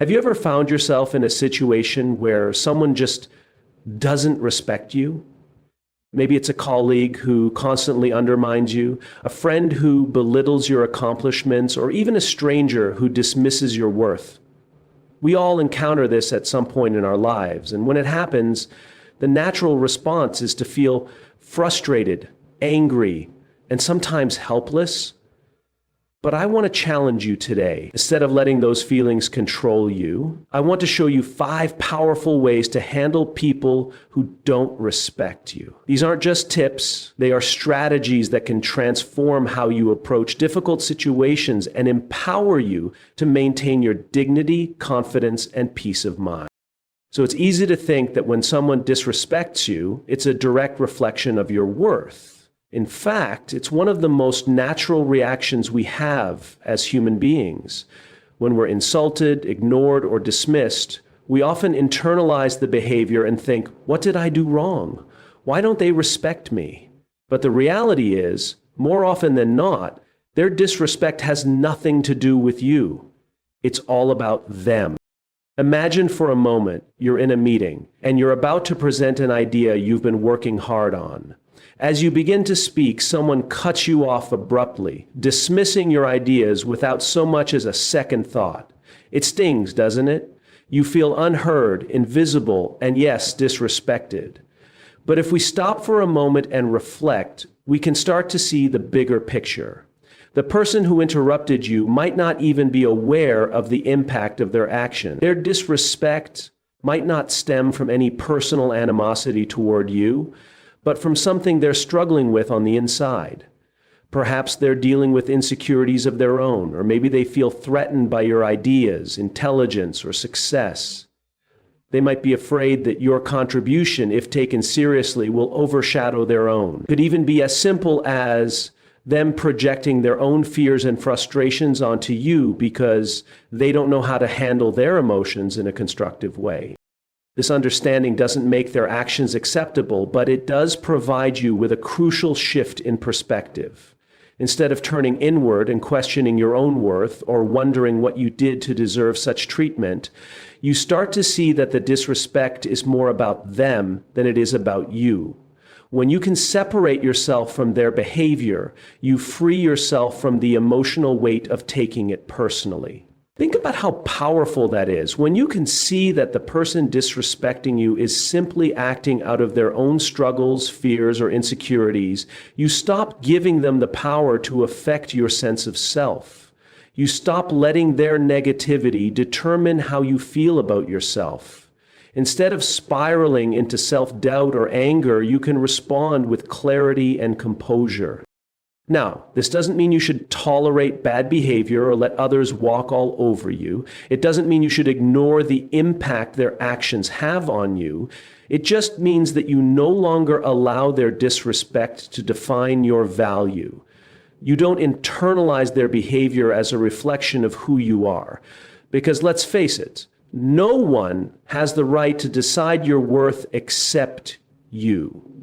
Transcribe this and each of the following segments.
Have you ever found yourself in a situation where someone just doesn't respect you? Maybe it's a colleague who constantly undermines you, a friend who belittles your accomplishments, or even a stranger who dismisses your worth. We all encounter this at some point in our lives, and when it happens, the natural response is to feel frustrated, angry, and sometimes helpless. But I want to challenge you today. Instead of letting those feelings control you, I want to show you 5 powerful ways to handle people who don't respect you. These aren't just tips, they are strategies that can transform how you approach difficult situations and empower you to maintain your dignity, confidence, and peace of mind. So it's easy to think that when someone disrespects you, it's a direct reflection of your worth. In fact, it's one of the most natural reactions we have as human beings. When we're insulted, ignored, or dismissed, we often internalize the behavior and think, what did I do wrong? Why don't they respect me? But the reality is, more often than not, their disrespect has nothing to do with you. It's all about them. Imagine for a moment you're in a meeting and you're about to present an idea you've been working hard on. As you begin to speak, someone cuts you off abruptly, dismissing your ideas without so much as a second thought. It stings, doesn't it? You feel unheard, invisible, and yes, disrespected. But if we stop for a moment and reflect, we can start to see the bigger picture. The person who interrupted you might not even be aware of the impact of their action. Their disrespect might not stem from any personal animosity toward you, but from something they're struggling with on the inside. Perhaps they're dealing with insecurities of their own, or maybe they feel threatened by your ideas, intelligence, or success. They might be afraid that your contribution, if taken seriously, will overshadow their own. It could even be as simple as them projecting their own fears and frustrations onto you because they don't know how to handle their emotions in a constructive way. This understanding doesn't make their actions acceptable, but it does provide you with a crucial shift in perspective. Instead of turning inward and questioning your own worth or wondering what you did to deserve such treatment, you start to see that the disrespect is more about them than it is about you. When you can separate yourself from their behavior, you free yourself from the emotional weight of taking it personally. Think about how powerful that is. When you can see that the person disrespecting you is simply acting out of their own struggles, fears, or insecurities, you stop giving them the power to affect your sense of self. You stop letting their negativity determine how you feel about yourself. Instead of spiraling into self-doubt or anger, you can respond with clarity and composure. Now, this doesn't mean you should tolerate bad behavior or let others walk all over you. It doesn't mean you should ignore the impact their actions have on you. It just means that you no longer allow their disrespect to define your value. You don't internalize their behavior as a reflection of who you are. Because let's face it, no one has the right to decide your worth except you.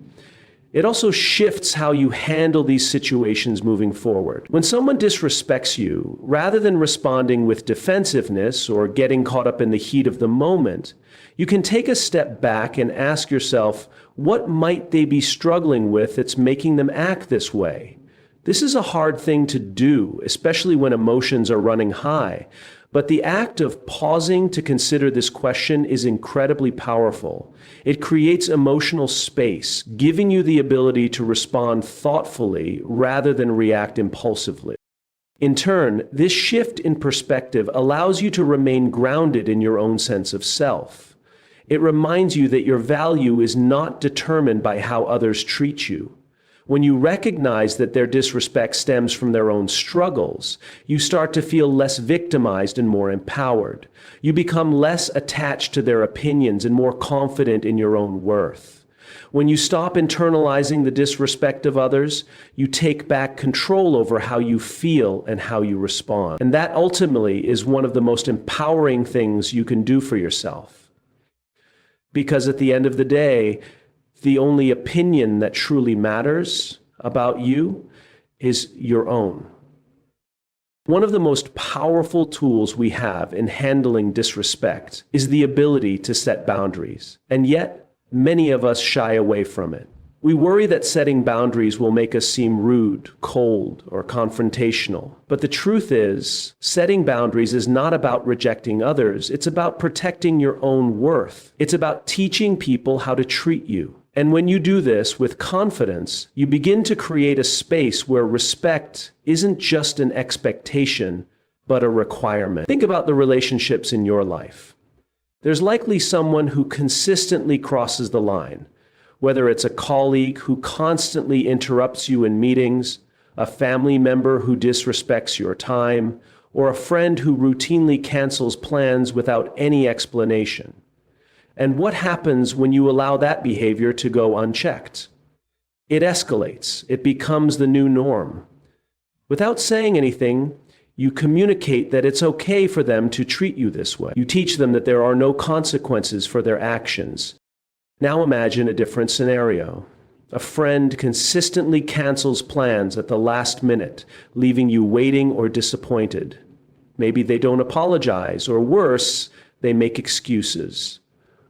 It also shifts how you handle these situations moving forward. When someone disrespects you, rather than responding with defensiveness or getting caught up in the heat of the moment, you can take a step back and ask yourself, what might they be struggling with that's making them act this way? This is a hard thing to do, especially when emotions are running high. But the act of pausing to consider this question is incredibly powerful. It creates emotional space, giving you the ability to respond thoughtfully rather than react impulsively. In turn, this shift in perspective allows you to remain grounded in your own sense of self. It reminds you that your value is not determined by how others treat you. When you recognize that their disrespect stems from their own struggles, you start to feel less victimized and more empowered. You become less attached to their opinions and more confident in your own worth. When you stop internalizing the disrespect of others, you take back control over how you feel and how you respond. And that ultimately is one of the most empowering things you can do for yourself. Because at the end of the day, the only opinion that truly matters about you is your own. One of the most powerful tools we have in handling disrespect is the ability to set boundaries, and yet many of us shy away from it. We worry that setting boundaries will make us seem rude, cold, or confrontational. But the truth is, setting boundaries is not about rejecting others. It's about protecting your own worth. It's about teaching people how to treat you. And when you do this with confidence, you begin to create a space where respect isn't just an expectation, but a requirement. Think about the relationships in your life. There's likely someone who consistently crosses the line. Whether it's a colleague who constantly interrupts you in meetings, a family member who disrespects your time, or a friend who routinely cancels plans without any explanation. And what happens when you allow that behavior to go unchecked? It escalates. It becomes the new norm. Without saying anything, you communicate that it's okay for them to treat you this way. You teach them that there are no consequences for their actions. Now imagine a different scenario. A friend consistently cancels plans at the last minute, leaving you waiting or disappointed. Maybe they don't apologize, or worse, they make excuses.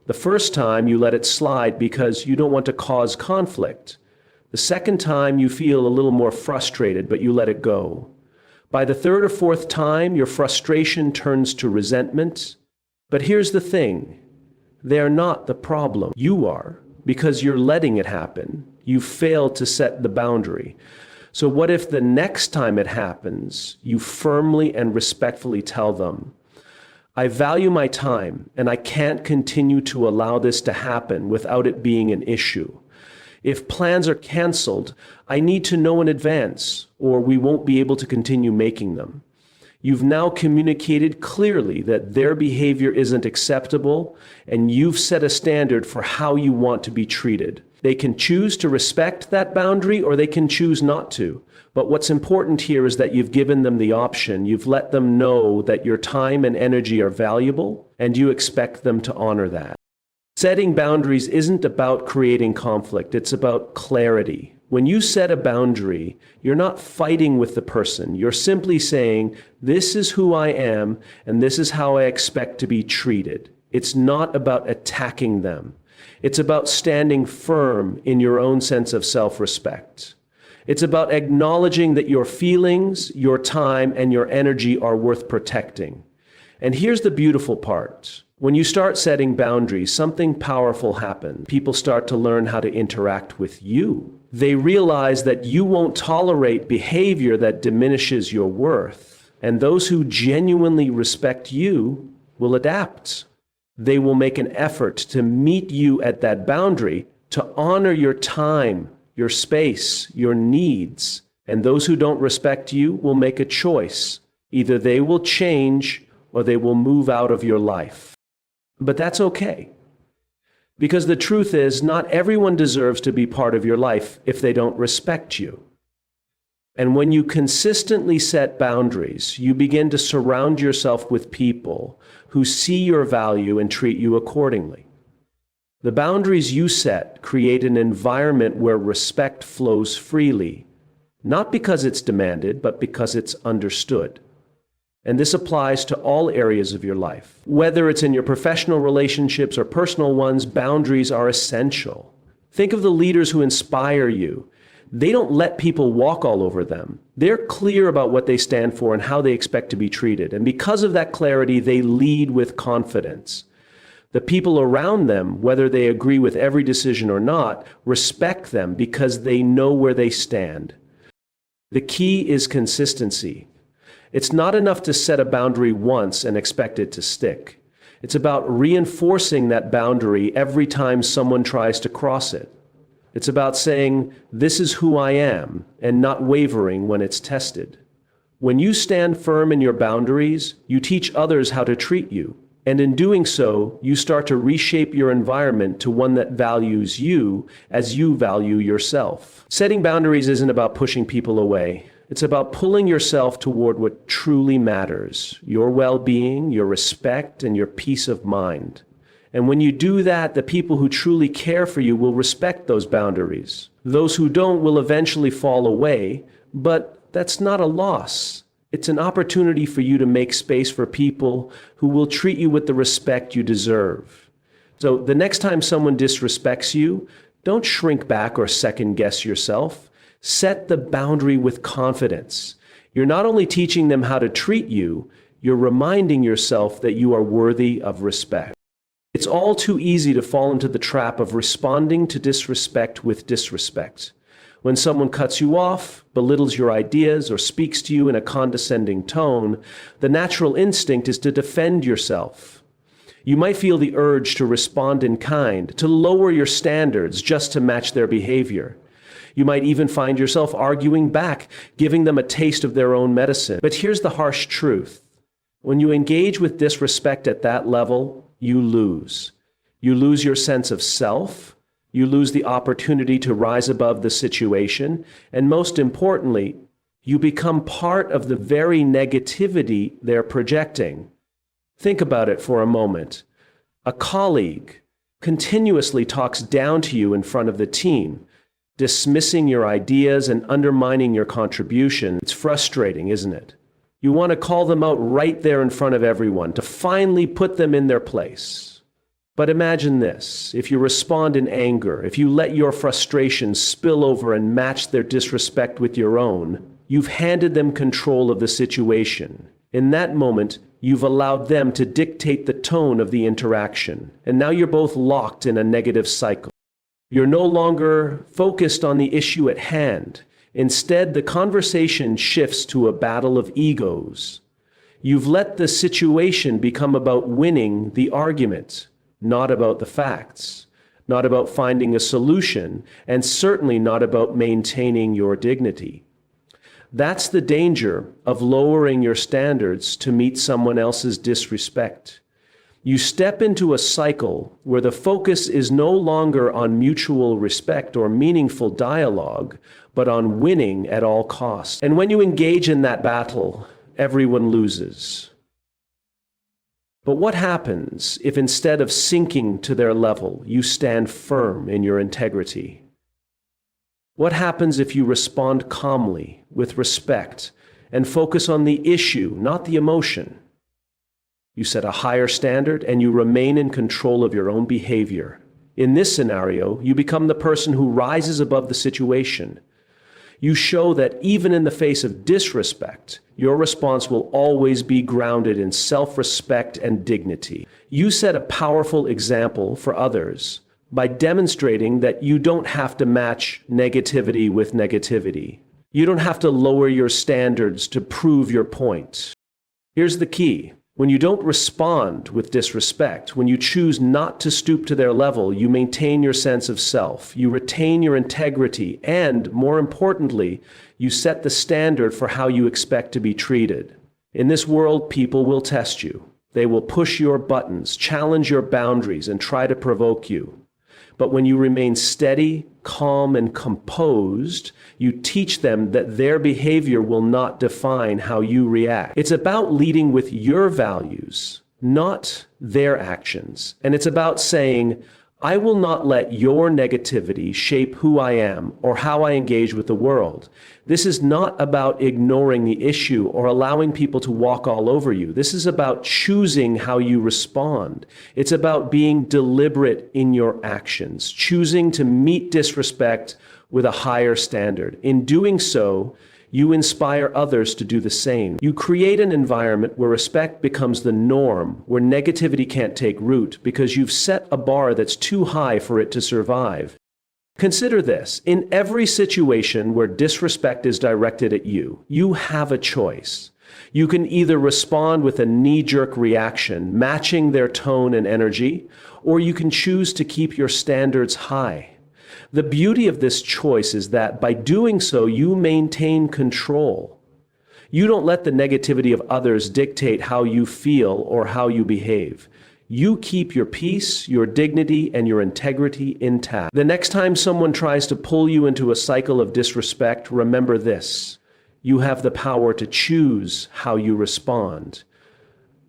The first time you let it slide because you don't want to cause conflict. The second time you feel a little more frustrated, but you let it go. By the third or fourth time, your frustration turns to resentment. But here's the thing. They're not the problem. You are, because you're letting it happen. You failed to set the boundary. So what if the next time it happens, you firmly and respectfully tell them, I value my time, and I can't continue to allow this to happen without it being an issue. If plans are canceled, I need to know in advance, or we won't be able to continue making them. You've now communicated clearly that their behavior isn't acceptable, and you've set a standard for how you want to be treated. They can choose to respect that boundary, or they can choose not to. But what's important here is that you've given them the option. You've let them know that your time and energy are valuable, and you expect them to honor that. Setting boundaries isn't about creating conflict. It's about clarity. When you set a boundary, you're not fighting with the person. You're simply saying, this is who I am, and this is how I expect to be treated. It's not about attacking them. It's about standing firm in your own sense of self-respect. It's about acknowledging that your feelings, your time, and your energy are worth protecting. And here's the beautiful part. When you start setting boundaries, something powerful happens. People start to learn how to interact with you. They realize that you won't tolerate behavior that diminishes your worth. And those who genuinely respect you will adapt. They will make an effort to meet you at that boundary, to honor your time, your space, your needs. And those who don't respect you will make a choice. Either they will change or they will move out of your life. But that's okay. Because the truth is, not everyone deserves to be part of your life if they don't respect you. And when you consistently set boundaries, you begin to surround yourself with people who see your value and treat you accordingly. The boundaries you set create an environment where respect flows freely, not because it's demanded, but because it's understood. And this applies to all areas of your life. Whether it's in your professional relationships or personal ones, boundaries are essential. Think of the leaders who inspire you. They don't let people walk all over them. They're clear about what they stand for and how they expect to be treated. And because of that clarity, they lead with confidence. The people around them, whether they agree with every decision or not, respect them because they know where they stand. The key is consistency. It's not enough to set a boundary once and expect it to stick. It's about reinforcing that boundary every time someone tries to cross it. It's about saying, this is who I am, and not wavering when it's tested. When you stand firm in your boundaries, you teach others how to treat you. And in doing so, you start to reshape your environment to one that values you as you value yourself. Setting boundaries isn't about pushing people away. It's about pulling yourself toward what truly matters, your well-being, your respect, and your peace of mind. And when you do that, the people who truly care for you will respect those boundaries. Those who don't will eventually fall away, but that's not a loss. It's an opportunity for you to make space for people who will treat you with the respect you deserve. So the next time someone disrespects you, don't shrink back or second guess yourself. Set the boundary with confidence. You're not only teaching them how to treat you, you're reminding yourself that you are worthy of respect. It's all too easy to fall into the trap of responding to disrespect with disrespect. When someone cuts you off, belittles your ideas, or speaks to you in a condescending tone, the natural instinct is to defend yourself. You might feel the urge to respond in kind, to lower your standards just to match their behavior. You might even find yourself arguing back, giving them a taste of their own medicine. But here's the harsh truth. When you engage with disrespect at that level, you lose. You lose your sense of self. You lose the opportunity to rise above the situation. And most importantly, you become part of the very negativity they're projecting. Think about it for a moment. A colleague continuously talks down to you in front of the team, dismissing your ideas and undermining your contribution. It's frustrating, isn't it? You want to call them out right there in front of everyone to finally put them in their place. But imagine this, if you respond in anger, if you let your frustrations spill over and match their disrespect with your own, you've handed them control of the situation. In that moment, you've allowed them to dictate the tone of the interaction, and now you're both locked in a negative cycle. You're no longer focused on the issue at hand. Instead, the conversation shifts to a battle of egos. You've let the situation become about winning the argument, not about the facts, not about finding a solution, and certainly not about maintaining your dignity. That's the danger of lowering your standards to meet someone else's disrespect. You step into a cycle where the focus is no longer on mutual respect or meaningful dialogue, but on winning at all costs. And when you engage in that battle, everyone loses. But what happens if instead of sinking to their level, you stand firm in your integrity? What happens if you respond calmly, with respect, and focus on the issue, not the emotion? You set a higher standard and you remain in control of your own behavior. In this scenario, you become the person who rises above the situation. You show that even in the face of disrespect, your response will always be grounded in self-respect and dignity. You set a powerful example for others by demonstrating that you don't have to match negativity with negativity. You don't have to lower your standards to prove your point. Here's the key. When you don't respond with disrespect, when you choose not to stoop to their level, you maintain your sense of self, you retain your integrity, and, more importantly, you set the standard for how you expect to be treated. In this world, people will test you. They will push your buttons, challenge your boundaries, and try to provoke you. But when you remain steady, calm, and composed, you teach them that their behavior will not define how you react. It's about leading with your values, not their actions. And it's about saying, I will not let your negativity shape who I am or how I engage with the world. This is not about ignoring the issue or allowing people to walk all over you. This is about choosing how you respond. It's about being deliberate in your actions, choosing to meet disrespect with a higher standard. In doing so, you inspire others to do the same. You create an environment where respect becomes the norm, where negativity can't take root, because you've set a bar that's too high for it to survive. Consider this. In every situation where disrespect is directed at you, you have a choice. You can either respond with a knee-jerk reaction, matching their tone and energy, or you can choose to keep your standards high. The beauty of this choice is that by doing so, you maintain control. You don't let the negativity of others dictate how you feel or how you behave. You keep your peace, your dignity, and your integrity intact. The next time someone tries to pull you into a cycle of disrespect, remember this. You have the power to choose how you respond.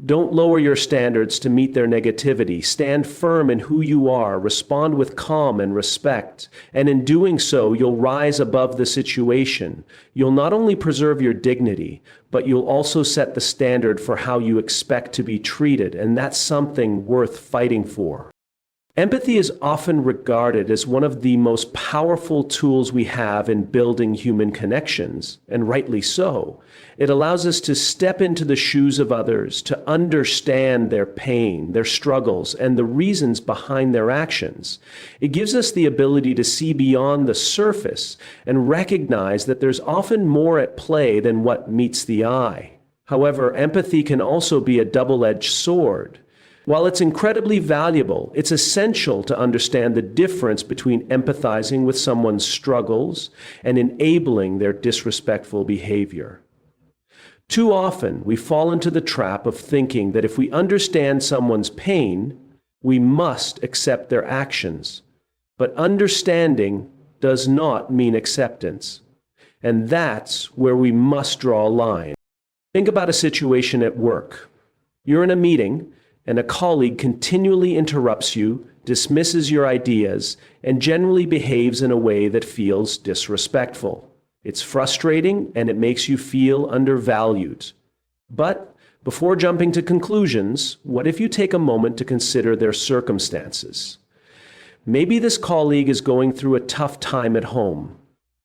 Don't lower your standards to meet their negativity. Stand firm in who you are. Respond with calm and respect. And in doing so, you'll rise above the situation. You'll not only preserve your dignity, but you'll also set the standard for how you expect to be treated. And that's something worth fighting for. Empathy is often regarded as one of the most powerful tools we have in building human connections, and rightly so. It allows us to step into the shoes of others, to understand their pain, their struggles, and the reasons behind their actions. It gives us the ability to see beyond the surface and recognize that there's often more at play than what meets the eye. However, empathy can also be a double-edged sword. While it's incredibly valuable, it's essential to understand the difference between empathizing with someone's struggles and enabling their disrespectful behavior. Too often, we fall into the trap of thinking that if we understand someone's pain, we must accept their actions. But understanding does not mean acceptance. And that's where we must draw a line. Think about a situation at work. You're in a meeting, and a colleague continually interrupts you, dismisses your ideas, and generally behaves in a way that feels disrespectful. It's frustrating and it makes you feel undervalued. But before jumping to conclusions, what if you take a moment to consider their circumstances? Maybe this colleague is going through a tough time at home.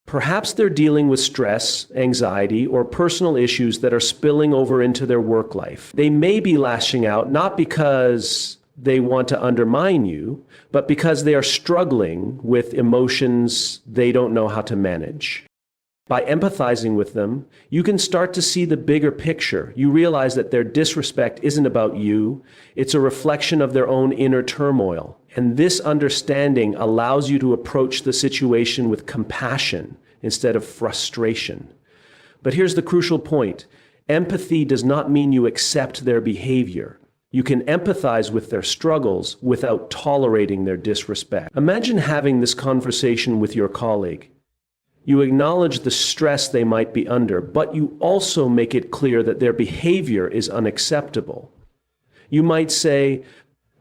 Perhaps they're dealing with stress, anxiety, or personal issues that are spilling over into their work life. They may be lashing out not because they want to undermine you, but because they are struggling with emotions they don't know how to manage. By empathizing with them, you can start to see the bigger picture. You realize that their disrespect isn't about you. It's a reflection of their own inner turmoil. And this understanding allows you to approach the situation with compassion instead of frustration. But here's the crucial point. Empathy does not mean you accept their behavior. You can empathize with their struggles without tolerating their disrespect. Imagine having this conversation with your colleague. You acknowledge the stress they might be under, but you also make it clear that their behavior is unacceptable. You might say,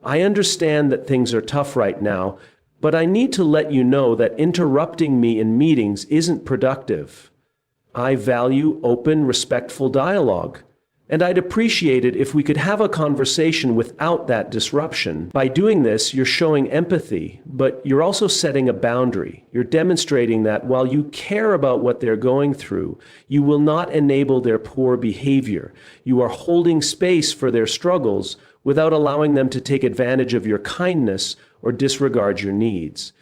I understand that things are tough right now, but I need to let you know that interrupting me in meetings isn't productive. I value open, respectful dialogue, and I'd appreciate it if we could have a conversation without that disruption. By doing this, you're showing empathy, but you're also setting a boundary. You're demonstrating that while you care about what they're going through, you will not enable their poor behavior. You are holding space for their struggles without allowing them to take advantage of your kindness or disregard your needs.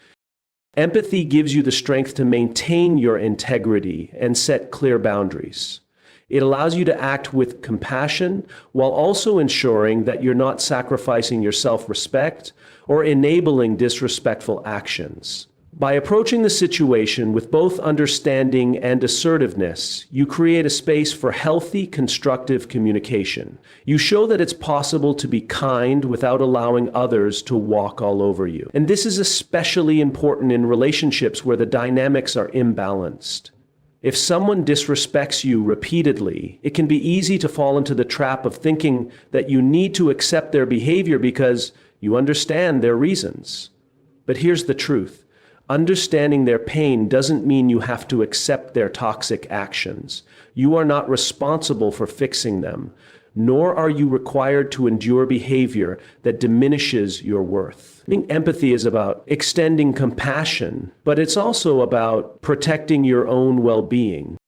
Empathy gives you the strength to maintain your integrity and set clear boundaries. It allows you to act with compassion while also ensuring that you're not sacrificing your self-respect or enabling disrespectful actions. By approaching the situation with both understanding and assertiveness, you create a space for healthy, constructive communication. You show that it's possible to be kind without allowing others to walk all over you. And this is especially important in relationships where the dynamics are imbalanced. If someone disrespects you repeatedly, it can be easy to fall into the trap of thinking that you need to accept their behavior because you understand their reasons. But here's the truth. Understanding their pain doesn't mean you have to accept their toxic actions. You are not responsible for fixing them, nor are you required to endure behavior that diminishes your worth. I think empathy is about extending compassion, but it's also about protecting your own well-being.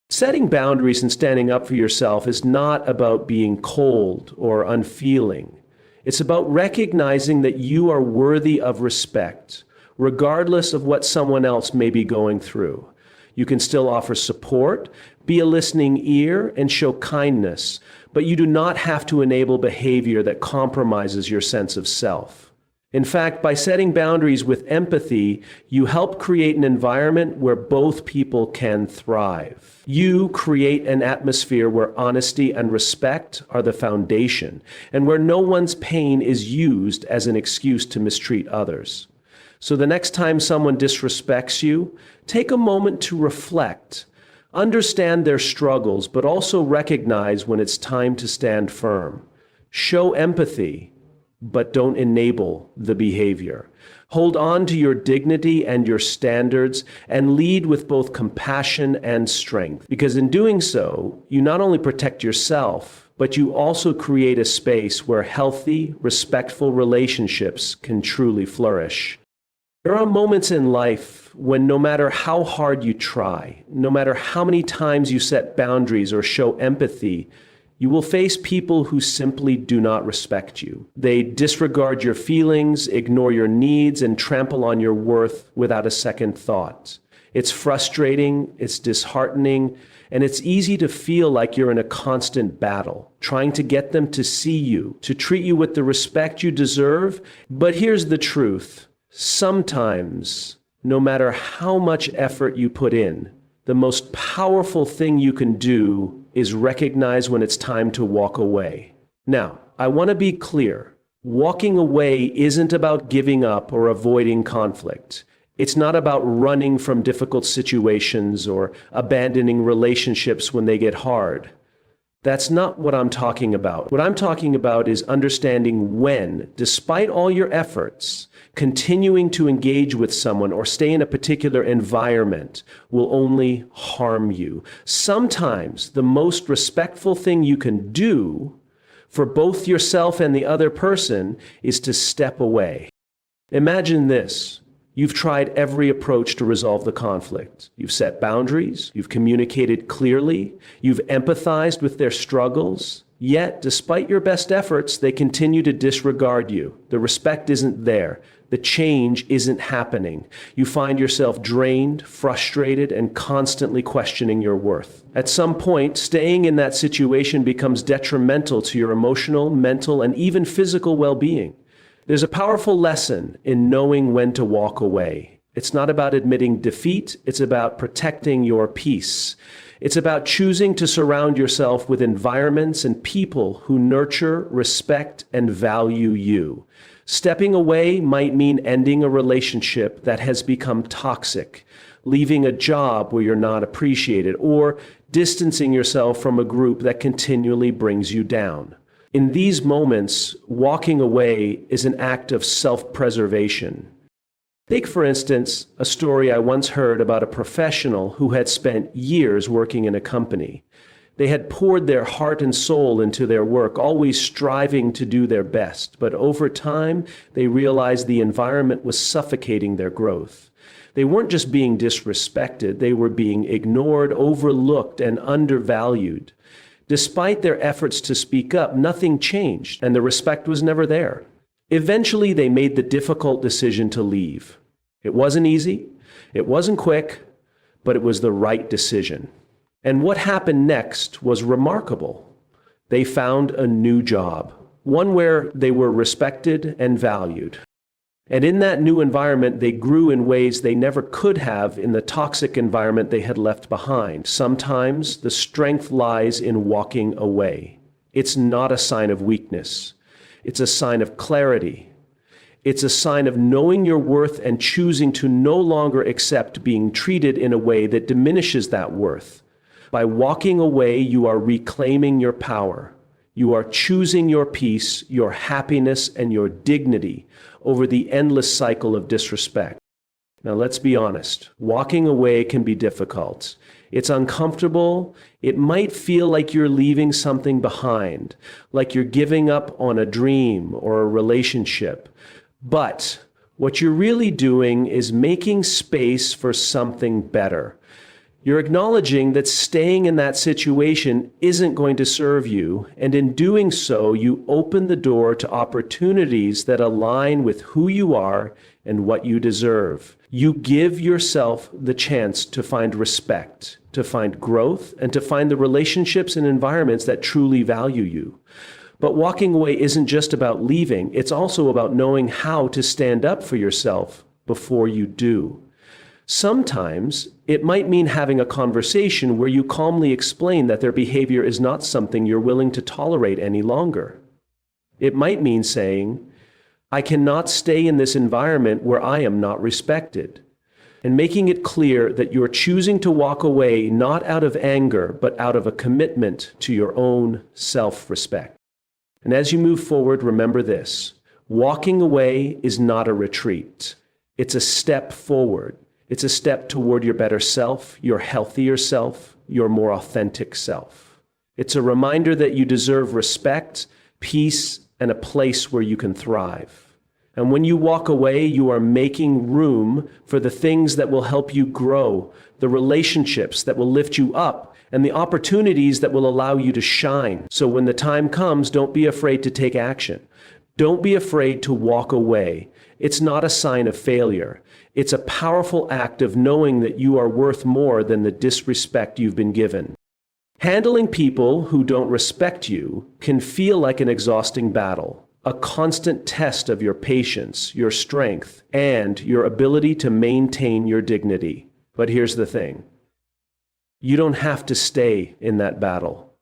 Setting boundaries and standing up for yourself is not about being cold or unfeeling. It's about recognizing that you are worthy of respect, regardless of what someone else may be going through. You can still offer support, be a listening ear, and show kindness, but you do not have to enable behavior that compromises your sense of self. In fact, by setting boundaries with empathy, you help create an environment where both people can thrive. You create an atmosphere where honesty and respect are the foundation, and where no one's pain is used as an excuse to mistreat others. So the next time someone disrespects you, take a moment to reflect. Understand their struggles, but also recognize when it's time to stand firm. Show empathy, but don't enable the behavior. Hold on to your dignity and your standards and lead with both compassion and strength. Because in doing so, you not only protect yourself, but you also create a space where healthy, respectful relationships can truly flourish. There are moments in life when no matter how hard you try, no matter how many times you set boundaries or show empathy, you will face people who simply do not respect you. They disregard your feelings, ignore your needs, and trample on your worth without a second thought. It's frustrating, it's disheartening, and it's easy to feel like you're in a constant battle, trying to get them to see you, to treat you with the respect you deserve. But here's the truth. Sometimes, no matter how much effort you put in, the most powerful thing you can do is recognize when it's time to walk away. Now, I want to be clear. Walking away isn't about giving up or avoiding conflict. It's not about running from difficult situations or abandoning relationships when they get hard. That's not what I'm talking about. What I'm talking about is understanding when, despite all your efforts, continuing to engage with someone or stay in a particular environment will only harm you. Sometimes the most respectful thing you can do for both yourself and the other person is to step away. Imagine this. You've tried every approach to resolve the conflict. You've set boundaries, you've communicated clearly, you've empathized with their struggles. Yet, despite your best efforts, they continue to disregard you. The respect isn't there. The change isn't happening. You find yourself drained, frustrated, and constantly questioning your worth. At some point, staying in that situation becomes detrimental to your emotional, mental, and even physical well-being. There's a powerful lesson in knowing when to walk away. It's not about admitting defeat, it's about protecting your peace. It's about choosing to surround yourself with environments and people who nurture, respect, and value you. Stepping away might mean ending a relationship that has become toxic, leaving a job where you're not appreciated, or distancing yourself from a group that continually brings you down. In these moments, walking away is an act of self-preservation. Take, for instance, a story I once heard about a professional who had spent years working in a company. They had poured their heart and soul into their work, always striving to do their best. But over time, they realized the environment was suffocating their growth. They weren't just being disrespected, they were being ignored, overlooked, and undervalued. Despite their efforts to speak up, nothing changed, and the respect was never there. Eventually, they made the difficult decision to leave. It wasn't easy, it wasn't quick, but it was the right decision. And what happened next was remarkable. They found a new job, one where they were respected and valued. And in that new environment, they grew in ways they never could have in the toxic environment they had left behind. Sometimes the strength lies in walking away. It's not a sign of weakness. It's a sign of clarity. It's a sign of knowing your worth and choosing to no longer accept being treated in a way that diminishes that worth. By walking away, you are reclaiming your power. You are choosing your peace, your happiness, and your dignity over the endless cycle of disrespect. Now, let's be honest. Walking away can be difficult. It's uncomfortable. It might feel like you're leaving something behind, like you're giving up on a dream or a relationship. But what you're really doing is making space for something better. You're acknowledging that staying in that situation isn't going to serve you, and in doing so, you open the door to opportunities that align with who you are and what you deserve. You give yourself the chance to find respect, to find growth, and to find the relationships and environments that truly value you. But walking away isn't just about leaving, it's also about knowing how to stand up for yourself before you do. Sometimes it might mean having a conversation where you calmly explain that their behavior is not something you're willing to tolerate any longer. It might mean saying, I cannot stay in this environment where I am not respected, and making it clear that you're choosing to walk away not out of anger, but out of a commitment to your own self-respect. And as you move forward, remember this: walking away is not a retreat. It's a step forward. It's a step toward your better self, your healthier self, your more authentic self. It's a reminder that you deserve respect, peace, and a place where you can thrive. And when you walk away, you are making room for the things that will help you grow, the relationships that will lift you up, and the opportunities that will allow you to shine. So when the time comes, don't be afraid to take action. Don't be afraid to walk away. It's not a sign of failure. It's a powerful act of knowing that you are worth more than the disrespect you've been given. Handling people who don't respect you can feel like an exhausting battle, a constant test of your patience, your strength, and your ability to maintain your dignity. But here's the thing: you don't have to stay in that battle.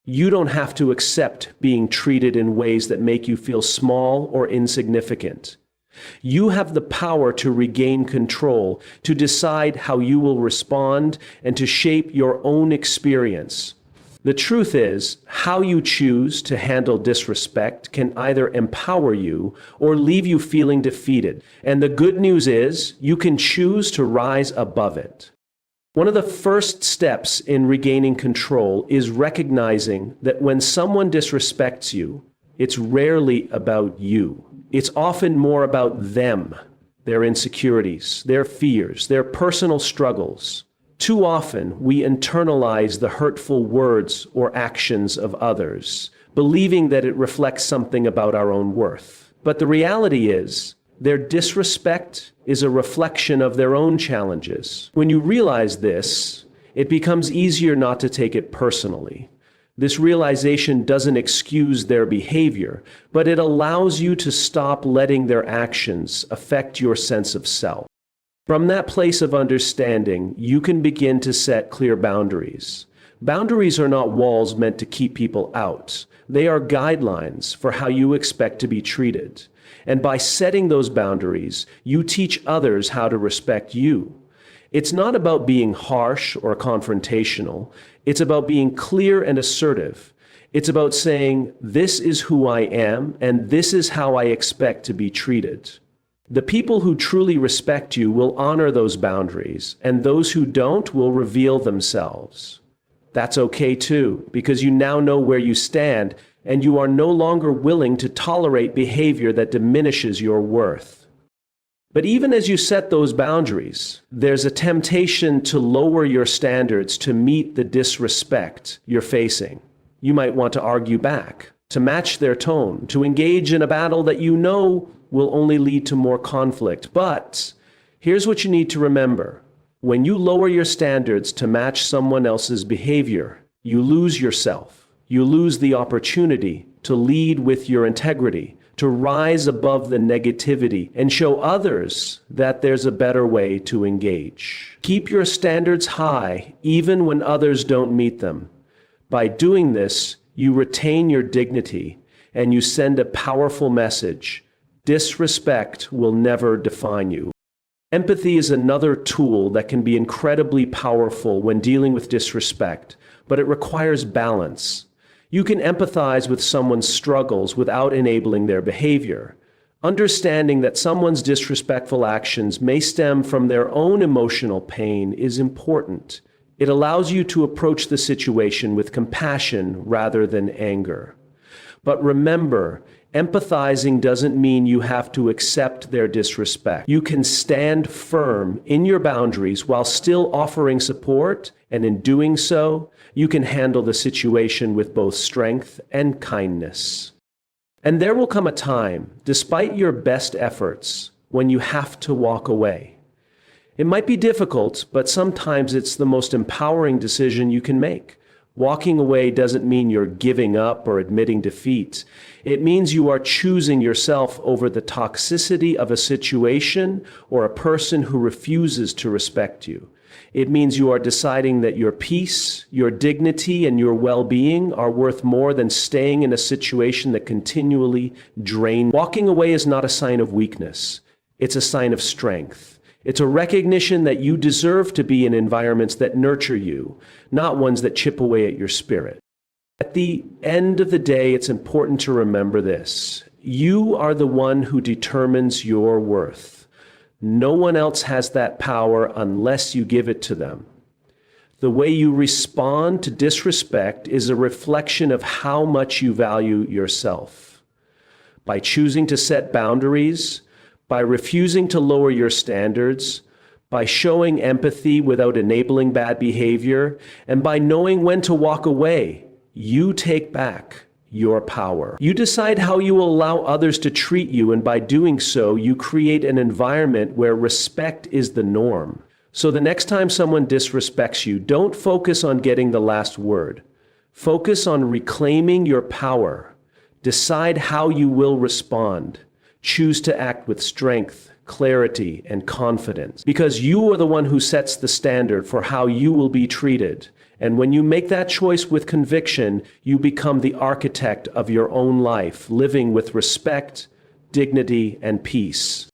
You don't have to accept being treated in ways that make you feel small or insignificant. You have the power to regain control, to decide how you will respond, and to shape your own experience. The truth is, how you choose to handle disrespect can either empower you or leave you feeling defeated. And the good news is, you can choose to rise above it. One of the first steps in regaining control is recognizing that when someone disrespects you, it's rarely about you. It's often more about them, their insecurities, their fears, their personal struggles. Too often, we internalize the hurtful words or actions of others, believing that it reflects something about our own worth. But the reality is, their disrespect is a reflection of their own challenges. When you realize this, it becomes easier not to take it personally. This realization doesn't excuse their behavior, but it allows you to stop letting their actions affect your sense of self. From that place of understanding, you can begin to set clear boundaries. Boundaries are not walls meant to keep people out. They are guidelines for how you expect to be treated. And by setting those boundaries, you teach others how to respect you. It's not about being harsh or confrontational. It's about being clear and assertive. It's about saying, this is who I am, and this is how I expect to be treated. The people who truly respect you will honor those boundaries, and those who don't will reveal themselves. That's okay too, because you now know where you stand, and you are no longer willing to tolerate behavior that diminishes your worth. But even as you set those boundaries, there's a temptation to lower your standards to meet the disrespect you're facing. You might want to argue back, to match their tone, to engage in a battle that you know will only lead to more conflict. But here's what you need to remember. When you lower your standards to match someone else's behavior, you lose yourself. You lose the opportunity to lead with your integrity, to rise above the negativity and show others that there's a better way to engage. Keep your standards high even when others don't meet them. By doing this, you retain your dignity and you send a powerful message. Disrespect will never define you. Empathy is another tool that can be incredibly powerful when dealing with disrespect, but it requires balance. You can empathize with someone's struggles without enabling their behavior. Understanding that someone's disrespectful actions may stem from their own emotional pain is important. It allows you to approach the situation with compassion rather than anger. But remember, empathizing doesn't mean you have to accept their disrespect. You can stand firm in your boundaries while still offering support, and in doing so, you can handle the situation with both strength and kindness. And there will come a time, despite your best efforts, when you have to walk away. It might be difficult, but sometimes it's the most empowering decision you can make. Walking away doesn't mean you're giving up or admitting defeat. It means you are choosing yourself over the toxicity of a situation or a person who refuses to respect you. It means you are deciding that your peace, your dignity, and your well-being are worth more than staying in a situation that continually drains. Walking away is not a sign of weakness. It's a sign of strength. It's a recognition that you deserve to be in environments that nurture you, not ones that chip away at your spirit. At the end of the day, it's important to remember this. You are the one who determines your worth. No one else has that power unless you give it to them. The way you respond to disrespect is a reflection of how much you value yourself. By choosing to set boundaries, by refusing to lower your standards, by showing empathy without enabling bad behavior, and by knowing when to walk away, you take back your power. You decide how you will allow others to treat you, and by doing so, you create an environment where respect is the norm. So the next time someone disrespects you, don't focus on getting the last word. Focus on reclaiming your power. Decide how you will respond. Choose to act with strength, clarity, and confidence. Because you are the one who sets the standard for how you will be treated. And when you make that choice with conviction, you become the architect of your own life, living with respect, dignity, and peace.